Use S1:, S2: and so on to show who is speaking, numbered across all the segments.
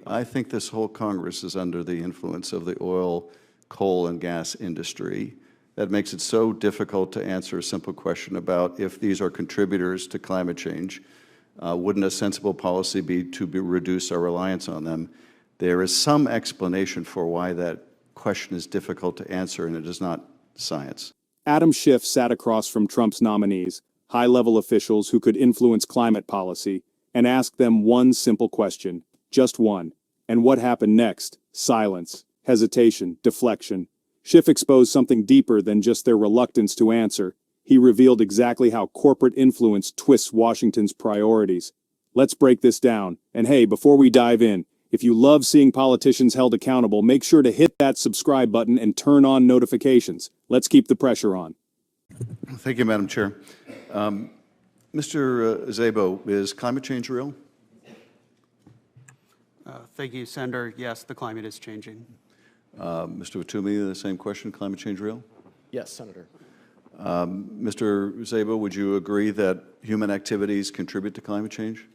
S1: I think this whole Congress is under the influence of the oil, coal, and gas industry. That makes it so difficult to answer a simple question about if these are contributors to climate change. Wouldn't a sensible policy be to reduce our reliance on them? There is some explanation for why that question is difficult to answer, and it is not science.
S2: Adam Schiff sat across from Trump's nominees, high-level officials who could influence climate policy, and asked them one simple question, just one. And what happened next? Silence, hesitation, deflection. Schiff exposed something deeper than just their reluctance to answer. He revealed exactly how corporate influence twists Washington's priorities. Let's break this down. And hey, before we dive in, if you love seeing politicians held accountable, make sure to hit that subscribe button and turn on notifications. Let's keep the pressure on.
S1: Thank you, Madam Chair. Mr. Szabo, is climate change real?
S3: Thank you, Senator. Yes, the climate is changing.
S1: Mr. Fatumi, the same question, climate change real?
S4: Yes, Senator.
S1: Mr. Szabo, would you agree that human activities contribute to climate change?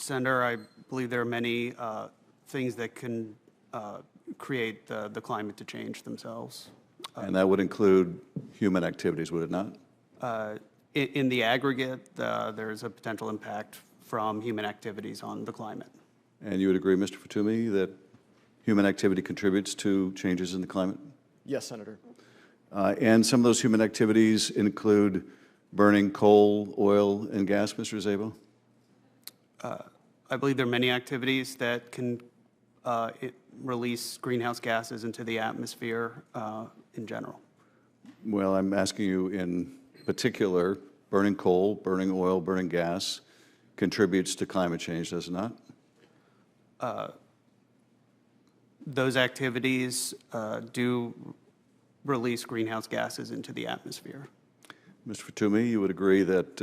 S3: Senator, I believe there are many things that can create the climate to change themselves.
S1: And that would include human activities, would it not?
S3: In the aggregate, there's a potential impact from human activities on the climate.
S1: And you would agree, Mr. Fatumi, that human activity contributes to changes in the climate?
S4: Yes, Senator.
S1: And some of those human activities include burning coal, oil, and gas, Mr. Szabo?
S3: I believe there are many activities that can release greenhouse gases into the atmosphere in general.
S1: Well, I'm asking you in particular, burning coal, burning oil, burning gas contributes to climate change, does it not?
S3: Those activities do release greenhouse gases into the atmosphere.
S1: Mr. Fatumi, you would agree that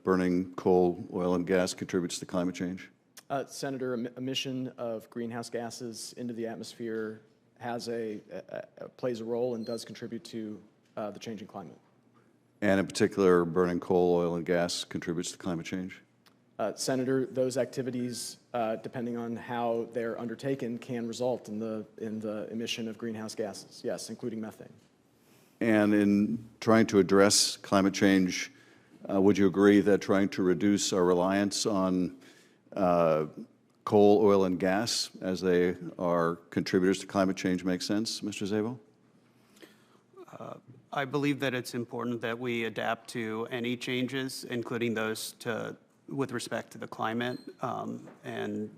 S1: burning coal, oil, and gas contributes to climate change?
S4: Senator, emission of greenhouse gases into the atmosphere has plays a role and does contribute to the changing climate.
S1: And in particular, burning coal, oil, and gas contributes to climate change?
S4: Senator, those activities, depending on how they're undertaken, can result in the emission of greenhouse gases, yes, including methane.
S1: And in trying to address climate change, would you agree that trying to reduce our reliance on coal, oil, and gas as they are contributors to climate change makes sense, Mr. Szabo?
S3: I believe that it's important that we adapt to any changes, including those with respect to the climate, and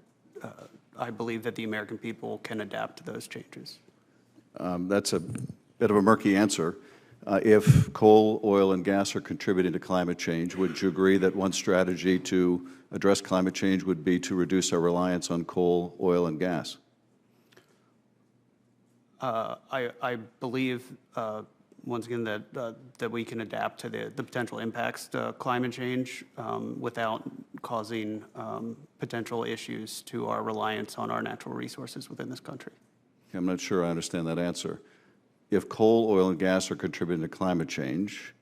S3: I believe that the American people can adapt to those changes.
S1: That's a bit of a murky answer. If coal, oil, and gas are contributing to climate change, would you agree that one strategy to address climate change would be to reduce our reliance on coal, oil, and gas?
S3: I believe, once again, that we can adapt to the potential impacts to climate change without causing potential issues to our reliance on our natural resources within this country.
S1: I'm not sure I understand that answer. If coal, oil, and gas are contributing to climate change,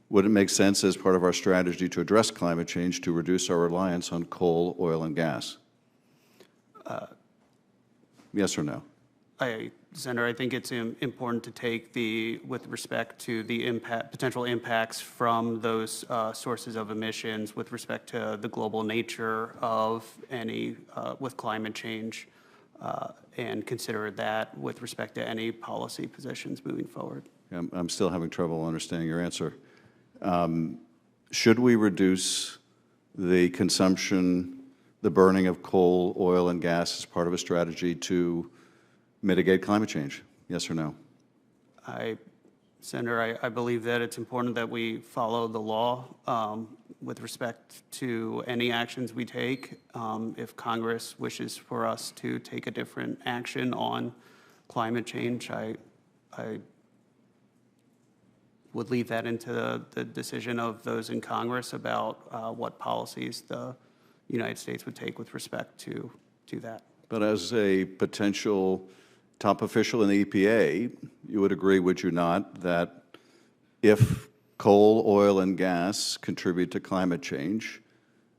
S1: would it make sense as part of our strategy to address climate change to reduce our reliance on coal, oil, and gas? Yes or no?
S3: Senator, I think it's important to take with respect to the potential impacts from those sources of emissions with respect to the global nature of any with climate change and consider that with respect to any policy positions moving forward.
S1: I'm still having trouble understanding your answer. Should we reduce the consumption, the burning of coal, oil, and gas as part of a strategy to mitigate climate change? Yes or no?
S3: Senator, I believe that it's important that we follow the law with respect to any actions we take. If Congress wishes for us to take a different action on climate change, I would leave that into the decision of those in Congress about what policies the United States would take with respect to that.
S1: But as a potential top official in the EPA, you would agree, would you not, that if coal, oil, and gas contribute to climate change,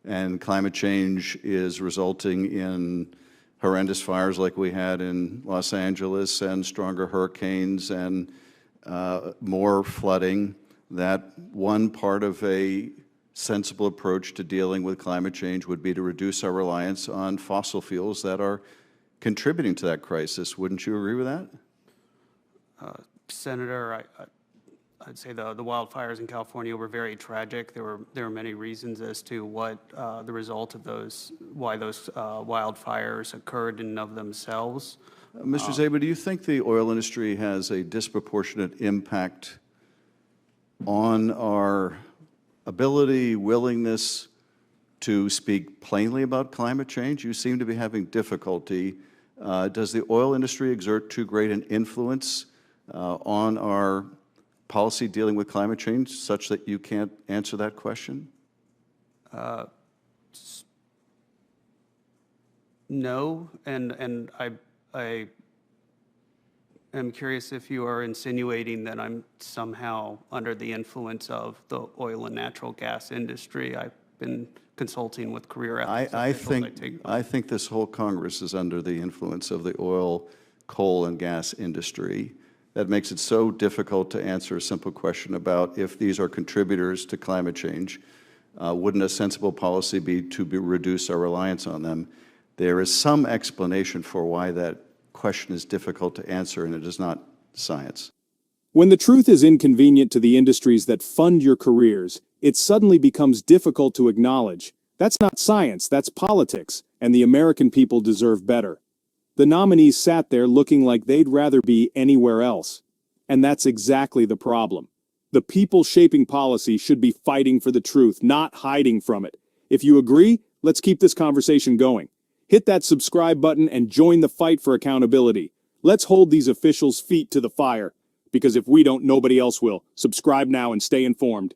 S1: and climate change is resulting in horrendous fires like we had in Los Angeles and stronger hurricanes and more flooding, that one part of a sensible approach to dealing with climate change would be to reduce our reliance on fossil fuels that are contributing to that crisis. Wouldn't you agree with that?
S3: Senator, I'd say the wildfires in California were very tragic. There were many reasons as to what the result of those, why those wildfires occurred in and of themselves.
S1: Mr. Zaba, do you think the oil industry has a disproportionate impact on our ability, willingness to speak plainly about climate change? You seem to be having difficulty. Does the oil industry exert too great an influence on our policy dealing with climate change such that you can't answer that question?
S3: No, and I am curious if you are insinuating that I'm somehow under the influence of the oil and natural gas industry. I've been consulting with career ethics officials.
S1: I think this whole Congress is under the influence of the oil, coal, and gas industry. That makes it so difficult to answer a simple question about if these are contributors to climate change. Wouldn't a sensible policy be to reduce our reliance on them? There is some explanation for why that question is difficult to answer, and it is not science.
S2: When the truth is inconvenient to the industries that fund your careers, it suddenly becomes difficult to acknowledge. That's not science, that's politics, and the American people deserve better. The nominees sat there looking like they'd rather be anywhere else. And that's exactly the problem. The people shaping policy should be fighting for the truth, not hiding from it. If you agree, let's keep this conversation going. Hit that subscribe button and join the fight for accountability. Let's hold these officials' feet to the fire. Because if we don't, nobody else will. Subscribe now and stay informed.